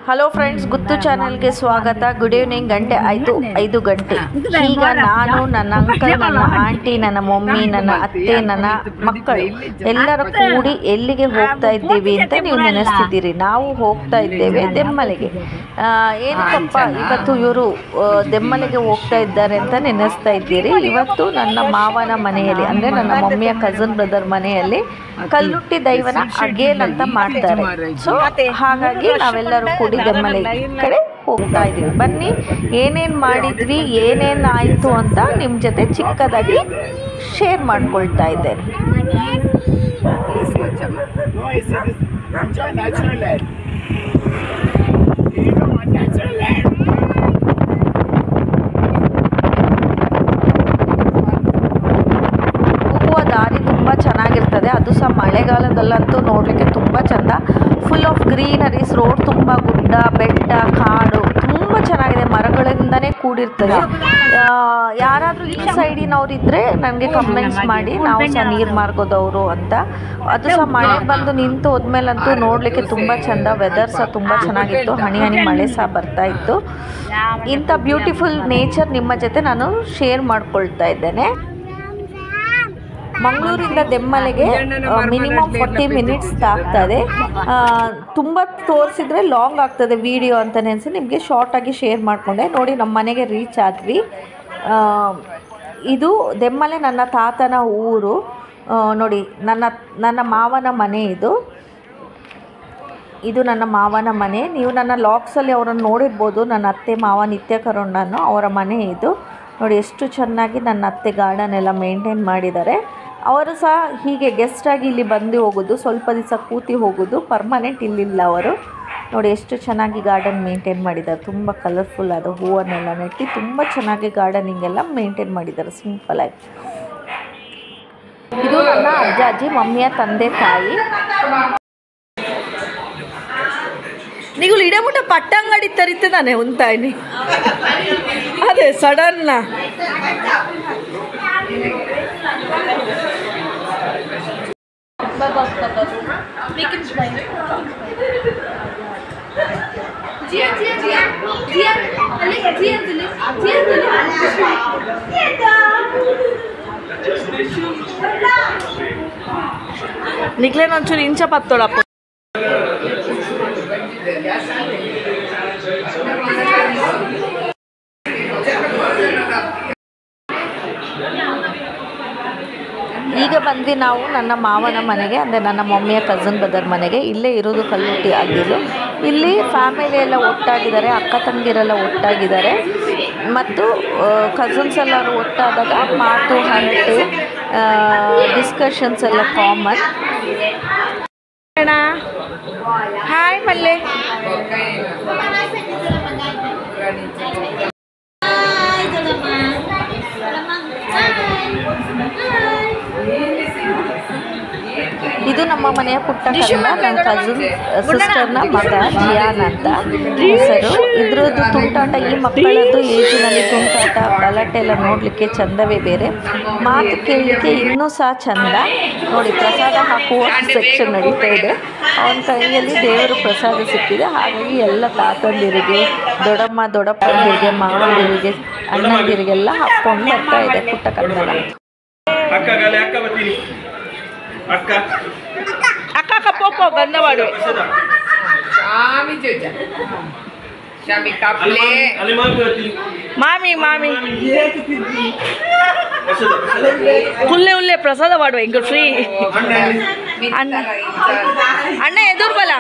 Hello friends, ಗುತ್ತು ಚಾನೆಲ್ಗೆ ಸ್ವಾಗತ. Good evening. ಗಂಟೆ ಆಯಿತು 5 ಗಂಟೆ. ಈಗ ನಾನು, ನನ್ನ ಅಂಕಲ್, ನನ್ನ ಆಂಟಿ, ನನ್ನ ಮಮ್ಮಿ, ನನ್ನ ಅತ್ತೆ, ನನ್ನ ಮಕ್ಕಳು ಎಲ್ಲರೂ ಕೂಡಿ ಎಲ್ಲಿಗೆ ಹೋಗ್ತಾ ಇದ್ದೀವಿ ಅಂತ ನೀವು ನೆನೆಸ್ತಿದ್ದೀರಿ. ನಾವು ಹೋಗ್ತಾ ಇದ್ದೇವೆ ದೆಮ್ಮಲೆಗೆ. ಏನಕ್ಕಪ್ಪ ಇವತ್ತು ಇವರು ದೆಮ್ಮಲೆಗೆ ಹೋಗ್ತಾ ಇದ್ದಾರೆ ಅಂತ ನೆನೆಸ್ತಾ ಇದ್ದೀರಿ. ಇವತ್ತು ನನ್ನ ಮಾವನ ಮನೆಯಲ್ಲಿ, ಅಂದರೆ ನನ್ನ ಮಮ್ಮಿಯ ಕಸಿನ್ ಬ್ರದರ್ ಮನೆಯಲ್ಲಿ ಕಲ್ಲುಟ್ಟಿ ದೈವನ ಅಗೇನ್ ಅಂತ ಮಾಡ್ತಾರೆ. ಸೊ ಹಾಗಾಗಿ ನಾವೆಲ್ಲರೂ ಕೂಡಿ ದೆಮ್ಮಲೆ ಕಡೆ ಹೋಗ್ತಾ ಇದ್ದೀವಿ. ಬನ್ನಿ, ಏನೇನು ಮಾಡಿದ್ವಿ, ಏನೇನು ಆಯಿತು ಅಂತ ನಿಮ್ಮ ಜೊತೆ ಚಿಕ್ಕದಾಗಿ ಶೇರ್ ಮಾಡ್ಕೊಳ್ತಾ ಇದ್ದೇನೆ. ಹೋಗುವ ದಾರಿ ತುಂಬ ಚೆನ್ನಾಗಿರ್ತದೆ. ಅದು ಸಹ ಮಳೆಗಾಲದಲ್ಲಂತೂ ನೋಡಲಿಕ್ಕೆ ತುಂಬ ಚೆಂದ. ಫುಲ್ ಆಫ್ ಗ್ರೀನರೀಸ್, ರೋಡ್ ತುಂಬ ಗುಡ್ಡ, ಬೆಟ್ಟ, ಕಾಡು, ತುಂಬ ಚೆನ್ನಾಗಿದೆ. ಮರಗಳಿಂದನೇ ಕೂಡಿರ್ತದೆ. ಯಾರಾದರೂ ಈ ಸೈಡಿನವರಿದ್ದರೆ ನನಗೆ ಕಮೆಂಟ್ಸ್ ಮಾಡಿ, ನಾವು ಸಹ ನೀರು ಮಾರ್ಗೋದವರು ಅಂತ. ಅದು ಸಹ ಮಳೆ ಬಂದು ನಿಂತು ಹೋದ್ಮೇಲಂತೂ ನೋಡಲಿಕ್ಕೆ ತುಂಬ ಚೆಂದ. ವೆದರ್ ಸಹ ತುಂಬ ಚೆನ್ನಾಗಿತ್ತು. ಹನಿ ಹನಿ ಮಳೆ ಸಹ ಬರ್ತಾ ಇತ್ತು. ಇಂಥ ಬ್ಯೂಟಿಫುಲ್ ನೇಚರ್ ನಿಮ್ಮ ಜೊತೆ ನಾನು ಶೇರ್ ಮಾಡ್ಕೊಳ್ತಾ ಇದ್ದೇನೆ. ಮಂಗಳೂರಿಂದ ದೆಮ್ಮಲೆಗೆ ಮಿನಿಮಮ್ 40 ಮಿನಿಟ್ಸ್ ಆಗ್ತದೆ. ತುಂಬ ತೋರಿಸಿದ್ರೆ ಲಾಂಗ್ ಆಗ್ತದೆ ವಿಡಿಯೋ ಅಂತ ನೆನೆಸಿ ನಿಮಗೆ ಶಾರ್ಟಾಗಿ ಶೇರ್ ಮಾಡಿಕೊಂಡೆ. ನೋಡಿ, ನಮ್ಮ ಮನೆಗೆ ರೀಚ್ ಆದ್ವಿ. ಇದು ದೆಮ್ಮಲೆ ನನ್ನ ತಾತನ ಊರು. ನೋಡಿ, ನನ್ನ ಮಾವನ ಮನೆ ಇದು. ಇದು ನನ್ನ ಮಾವನ ಮನೆ. ನೀವು ನನ್ನ ಲಾಗ್ಸಲ್ಲಿ ಅವರನ್ನು ನೋಡಿರ್ಬೋದು. ನನ್ನ ಅತ್ತೆ ಮಾವ ನಿತ್ಯ ಕರುಣ್ಣನು ಅವರ ಮನೆ ಇದು. ನೋಡಿ ಎಷ್ಟು ಚೆನ್ನಾಗಿ ನನ್ನ ಅತ್ತೆ ಗಾರ್ಡನ್ ಎಲ್ಲ ಮೇಂಟೈನ್ ಮಾಡಿದ್ದಾರೆ. ಅವರು ಸಹ ಹೀಗೆ ಗೆಸ್ಟಾಗಿ ಇಲ್ಲಿ ಬಂದು ಹೋಗೋದು, ಸ್ವಲ್ಪ ದಿವಸ ಕೂತಿ ಹೋಗೋದು, ಪರ್ಮನೆಂಟ್ ಇಲ್ಲಿಲ್ಲ ಅವರು. ನೋಡಿ ಎಷ್ಟು ಚೆನ್ನಾಗಿ ಗಾರ್ಡನ್ ಮೇಂಟೈನ್ ಮಾಡಿದ್ದಾರೆ. ತುಂಬ ಕಲರ್ಫುಲ್ ಆದ ಹೂವನ್ನೆಲ್ಲ ನೆಟ್ಟಿ ತುಂಬ ಚೆನ್ನಾಗಿ ಗಾರ್ಡನಿಂಗ್ ಎಲ್ಲ ಮೇಂಟೈನ್ ಮಾಡಿದ್ದಾರೆ ಸಿಂಪಲಾಗಿ. ಇದು ನನ್ನ ಅಜ್ಜ ಅಜ್ಜಿ, ಮಮ್ಮಿಯ ತಂದೆ ತಾಯಿ. ನೀವು ಇಡಮುಟ ಪಟ್ಟಂಗಡಿ ತರಿತದಾನೆ ಉಂತಾಯ್ನಿ ಅದೇ ಸಡನ್ನ ನಿಕ್ಲೇನ ಒಂಚೂರು ಇಂಚ ಪತ್ತೋಳಪ್ಪ. ಈಗ ಬಂದು ನಾವು ನನ್ನ ಮಾವನ ಮನೆಗೆ, ಅಂದರೆ ನನ್ನ ಮಮ್ಮಿಯ ಕಸಿನ್ ಬ್ರದರ್ ಮನೆಗೆ. ಇಲ್ಲೇ ಇರೋದು ಕಲ್ಲುಟ್ಟಿ ಆಗಿದ್ದು. ಇಲ್ಲಿ ಫ್ಯಾಮಿಲಿ ಎಲ್ಲ ಒಟ್ಟಾಗಿದ್ದಾರೆ, ಅಕ್ಕ ತಂಗಿರೆಲ್ಲ ಒಟ್ಟಾಗಿದ್ದಾರೆ. ಮತ್ತು ಕಸಿನ್ಸ್ ಎಲ್ಲರೂ ಒಟ್ಟಾದಾಗ ಮಾತು, ಹರಟೆ, ಡಿಸ್ಕಷನ್ಸ್ ಎಲ್ಲ ಕಾಮನ್. ಹಾಯ್ ಮಲ್ಲೆ. ಇದು ನಮ್ಮ ಮನೆಯ ಪುಟ್ಟ ಕನ್ನ, ನನ್ನ ಕಸಿನ್ ಸಿಸ್ಟರ್ನ ಮಗ ಜಿಯಾನ್ ಅಂತ ಹೆಸರು. ಇದ್ರದ್ದು ತುಂಟಾಟ, ಈ ಮಕ್ಕಳದ್ದು ಏಜಿನಲ್ಲಿ ತುಂಟಾಟ, ಗಲಾಟೆ ಎಲ್ಲ ನೋಡಲಿಕ್ಕೆ ಚಂದವೇ ಬೇರೆ. ಮಾತು ಕೇಳಲಿಕ್ಕೆ ಇನ್ನೂ ಸಹ ಚಂದ. ನೋಡಿ, ಪ್ರಸಾದ ಹಾಕುವ ಸೆಕ್ಷನ್ ನಡೀತಾ ಇದೆ. ಅವನ ಕೈಯಲ್ಲಿ ದೇವರು ಪ್ರಸಾದ ಸಿಕ್ಕಿದೆ. ಹಾಗಾಗಿ ಎಲ್ಲ ತಾತಂದಿರಿಗೆ, ದೊಡ್ಡಪ್ಪಂದಿರಿಗೆ, ಮಾವಂದಿರಿಗೆ, ಅಣ್ಣಂದಿರಿಗೆಲ್ಲ ಹಾಕ್ಕೊಂಡು ಬರ್ತಾ ಇದೆ ಪುಟ್ಟ ಕನ್ನಡ. ಅಕ್ಕ ಕಪ್ಪೋಪ ಗಂಧವಾಡು ಮಾಮಿ ಉಲ್ಲೆ ಪ್ರಸಾದ ಮಾಡುವ ಇಂಕ ಫ್ರೀ. ಅಣ್ಣ ಎದುರು ಬಲ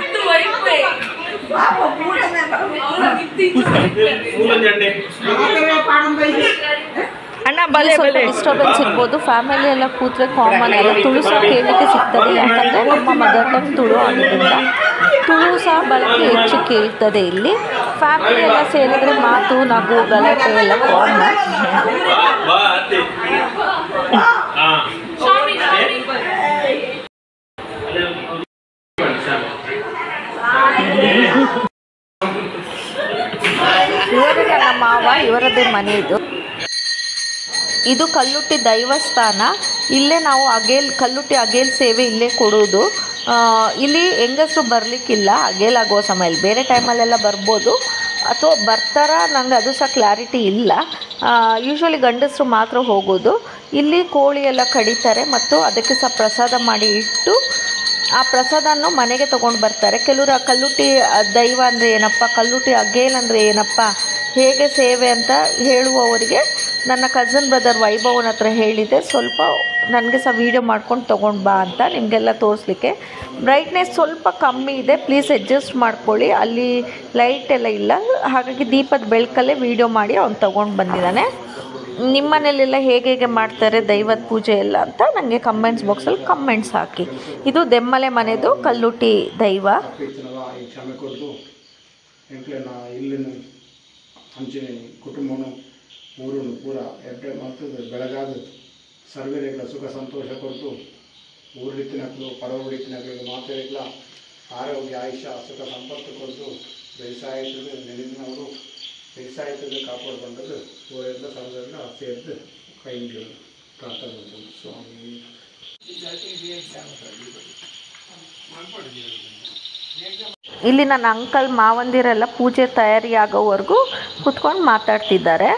ಅಣ್ಣ ಬಲೆ ಸ್ವಲ್ಪ ಡಿಸ್ಟರ್ಬೆನ್ಸ್ ಇರ್ಬೋದು. ಫ್ಯಾಮಿಲಿ ಎಲ್ಲ ಕೂತ್ರೆ ಕಾಮನ್ ಅಲ್ಲ. ತುಳು ಸಹ ಕೇಳಲಿಕ್ಕೆ ಸಿಗ್ತದೆ, ಯಾಕಂದರೆ ನಮ್ಮ ಮದರ್ ಟಂಗ್ ತುಳು ಆಗಿದ್ದರಿಂದ ತುಳು ಸಹ ಬಳಕೆ ಹೆಚ್ಚು ಕೇಳ್ತದೆ ಇಲ್ಲಿ. ಫ್ಯಾಮಿಲಿ ಎಲ್ಲ ಸೇರಿದ್ರೆ ಮಾತು, ನಗು, ಗಲಾಟೆ ಎಲ್ಲ ಕಾಮನ್. ಇವರೇ ನನ್ನ ಮಾವ, ಇವರದ್ದೇ ಮನೆ ಇದು. ಇದು ಕಲ್ಲುಟ್ಟಿ ದೈವಸ್ಥಾನ. ಇಲ್ಲೇ ನಾವು ಕಲ್ಲುಟ್ಟಿ ಅಗೇಲ್ ಸೇವೆ ಇಲ್ಲೇ ಕೊಡೋದು. ಇಲ್ಲಿ ಹೆಂಗಸರು ಬರಲಿಕ್ಕಿಲ್ಲ ಅಗೇಲಾಗೋ ಸಮಯಲ್ಲಿ, ಬೇರೆ ಟೈಮಲ್ಲೆಲ್ಲ ಬರ್ಬೋದು ಅಥವಾ ಬರ್ತಾರಾ ನಂಗೆ ಅದು ಸಹ ಕ್ಲಾರಿಟಿ ಇಲ್ಲ. ಯೂಶ್ವಲಿ ಗಂಡಸರು ಮಾತ್ರ ಹೋಗೋದು. ಇಲ್ಲಿ ಕೋಳಿ ಎಲ್ಲ ಕಡಿತಾರೆ ಮತ್ತು ಅದಕ್ಕೆ ಸಹ ಪ್ರಸಾದ ಮಾಡಿ ಇಟ್ಟು ಆ ಪ್ರಸಾದವನ್ನು ಮನೆಗೆ ತೊಗೊಂಡು ಬರ್ತಾರೆ. ಕೆಲವರು ಆ ಕಲ್ಲುಟ್ಟಿ ದೈವ ಅಂದರೆ ಏನಪ್ಪ, ಕಲ್ಲುಟ್ಟಿ ಅಗೇಲ್ ಅಂದರೆ ಏನಪ್ಪ, ಹೇಗೆ ಸೇವೆ ಅಂತ ಹೇಳುವವರಿಗೆ ನನ್ನ ಕಝನ್ ಬ್ರದರ್ ವೈಭವನ ಹತ್ರ ಹೇಳಿದೆ, ಸ್ವಲ್ಪ ನನಗೆ ಸಹ ವೀಡಿಯೋ ಮಾಡ್ಕೊಂಡು ತೊಗೊಂಡು ಬಾ ಅಂತ ನಿಮಗೆಲ್ಲ ತೋರಿಸ್ಲಿಕ್ಕೆ. ಬ್ರೈಟ್ನೆಸ್ ಸ್ವಲ್ಪ ಕಮ್ಮಿ ಇದೆ, ಪ್ಲೀಸ್ ಅಡ್ಜಸ್ಟ್ ಮಾಡ್ಕೊಳ್ಳಿ. ಅಲ್ಲಿ ಲೈಟ್ ಎಲ್ಲ ಇಲ್ಲ, ಹಾಗಾಗಿ ದೀಪದ ಬೆಳಕಲ್ಲೇ ವೀಡಿಯೋ ಮಾಡಿ ಅವ್ನು ತೊಗೊಂಡು ಬಂದಿದ್ದಾನೆ. ನಿಮ್ಮ ಮನೇಲೆಲ್ಲ ಹೇಗೆ ಮಾಡ್ತಾರೆ ದೈವದ ಪೂಜೆ ಎಲ್ಲ ಅಂತ ನನಗೆ ಕಮೆಂಟ್ಸ್ ಬಾಕ್ಸಲ್ಲಿ ಕಮೆಂಟ್ಸ್ ಹಾಕಿ. ಇದು ದೆಮ್ಮಲೆ ಮನೆದು ಕಲ್ಲುಟ್ಟಿ ದೈವ. ಅಂಚಿನ ಕುಟುಂಬನು ಊರನ್ನು ಪೂರ ಎಡ್ಡೆ ಮಲ್ತದ್ದು ಬೆಳಗಾದ ಸರ್ವೇರೆಗಳ ಸುಖ ಸಂತೋಷ ಕೊಟ್ಟು ಊರಿತ್ತಿನಕ್ಕಲು ಪರವಡಿತ್ತಿನಗಳಿಗೆ ಮಾತಾಡಿಲ್ಲ ಆರೋಗ್ಯ ಆಯುಷ್ಯ ಸುಖ ಸಂಪತ್ತು ಕೊಟ್ಟು ವ್ಯವಸಾಯದ ನೆನಪಿನವರು ವ್ಯವಸಾಯದ ಕಾಪಾಡು ಬಂದದ್ದು ಊರೆಲ್ಲ ಸಹೋದರನ ಸೇರಿದು ಕೈ ಪ್ರಾರ್ಥನೆ ಸ್ವಾಮಿ. ಇಲ್ಲಿ ನನ್ನ ಅಂಕಲ್ ಮಾವಂದಿರೆಲ್ಲ ಪೂಜೆ ತಯಾರಿಯಾಗೋವರೆಗೂ ಕೂತ್ಕೊಂಡು ಮಾತಾಡ್ತಿದ್ದಾರೆ.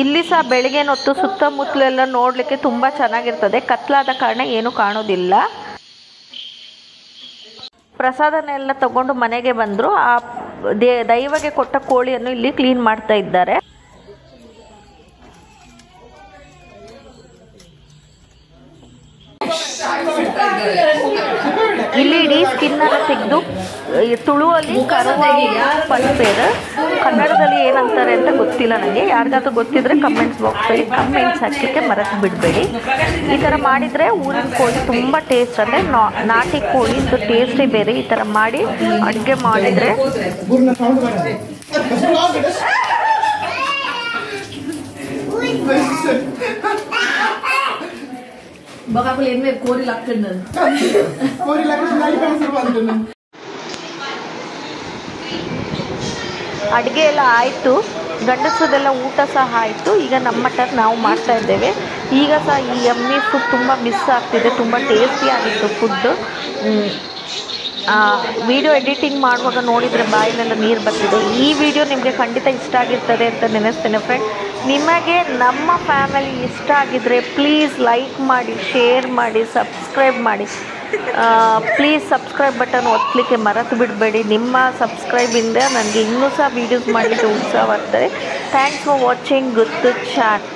ಇಲ್ಲಿ ಸಹ ಬೆಳಗ್ಗೆ ಹೊತ್ತು ಸುತ್ತಮುತ್ತಲೆಲ್ಲ ನೋಡಲಿಕ್ಕೆ ತುಂಬ ಚೆನ್ನಾಗಿರ್ತದೆ. ಕತ್ಲಾದ ಕಾರಣ ಏನು ಕಾಣೋದಿಲ್ಲ. ಪ್ರಸಾದನೆಲ್ಲ ತಗೊಂಡು ಮನೆಗೆ ಬಂದರು. ಆ ದೈವಗೆ ಕೊಟ್ಟ ಕೋಳಿಯನ್ನು ಇಲ್ಲಿ ಕ್ಲೀನ್ ಮಾಡ್ತಾ ಇದ್ದಾರೆ. ಇಲ್ಲಿ ಇಡೀ ಸ್ಕಿನ್ನೆಲ್ಲ ತೆಗೆದು ತುಳುವಲ್ಲಿ ಕರುವ ಪಲ್ಪೇರ್, ಕನ್ನಡದಲ್ಲಿ ಏನಂತಾರೆ ಅಂತ ಗೊತ್ತಿಲ್ಲ ನನಗೆ. ಯಾರಿಗಾದ್ರೂ ಗೊತ್ತಿದ್ರೆ ಕಮೆಂಟ್ಸ್ ಬಾಕ್ಸಲ್ಲಿ ಕಮೆಂಟ್ಸ್ ಹಾಕಲಿಕ್ಕೆ ಮರೆತು ಬಿಡಬೇಡಿ. ಈ ಥರ ಮಾಡಿದರೆ ಊರಿನ ಕೋಳಿ ತುಂಬ ಟೇಸ್ಟ್, ಅಂದರೆ ನಾಟಿ ಕೋಳಿ ಟೇಸ್ಟೇ ಬೇರೆ. ಈ ಥರ ಮಾಡಿ ಅಡುಗೆ ಮಾಡಿದರೆ ಅಡುಗೆ ಎಲ್ಲ ಆಯಿತು, ಗಂಡಸರದೆಲ್ಲ ಊಟ ಸಹ ಆಯಿತು. ಈಗ ನಮ್ಮ ಟರ್ನ್ ನಾವು ಮಾಡ್ತಾ ಇದ್ದೇವೆ. ಈಗ ಸಹ ಈ ಯಮ್ಮಿ ಫುಡ್ ತುಂಬ ಮಿಸ್ ಆಗ್ತಿದೆ, ತುಂಬ ಟೇಸ್ಟಿಯಾಗಿತ್ತು ಫುಡ್ಡು. ವಿಡಿಯೋ ಎಡಿಟಿಂಗ್ ಮಾಡುವಾಗ ನೋಡಿದರೆ ಬಾಯಿಲೆಲ್ಲ ನೀರು ಬರ್ತಿದೆ. ಈ ವಿಡಿಯೋ ನಿಮಗೆ ಖಂಡಿತ ಇಷ್ಟ ಆಗಿರ್ತದೆ ಅಂತ ನೆನೆಸ್ತೇನೆ ಫ್ರೆಂಡ್. ನಿಮಗೆ ನಮ್ಮ ಫ್ಯಾಮಿಲಿ ಇಷ್ಟ ಆಗಿದ್ದರೆ ಪ್ಲೀಸ್ ಲೈಕ್ ಮಾಡಿ, ಶೇರ್ ಮಾಡಿ, ಸಬ್ಸ್ಕ್ರೈಬ್ ಮಾಡಿ. ಪ್ಲೀಸ್ ಸಬ್ಸ್ಕ್ರೈಬ್ ಬಟನ್ ಒತ್ತಲಿಕ್ಕೆ ಮರೆತು ಬಿಡಬೇಡಿ. ನಿಮ್ಮ ಸಬ್ಸ್ಕ್ರೈಬಿಂದ ನನಗೆ ಇನ್ನೂ ಸಹ ವೀಡಿಯೋಸ್ ಮಾಡಲಿಕ್ಕೆ ಉತ್ಸಾಹ ಆಗ್ತದೆ. Thanks for watching. Good to chat.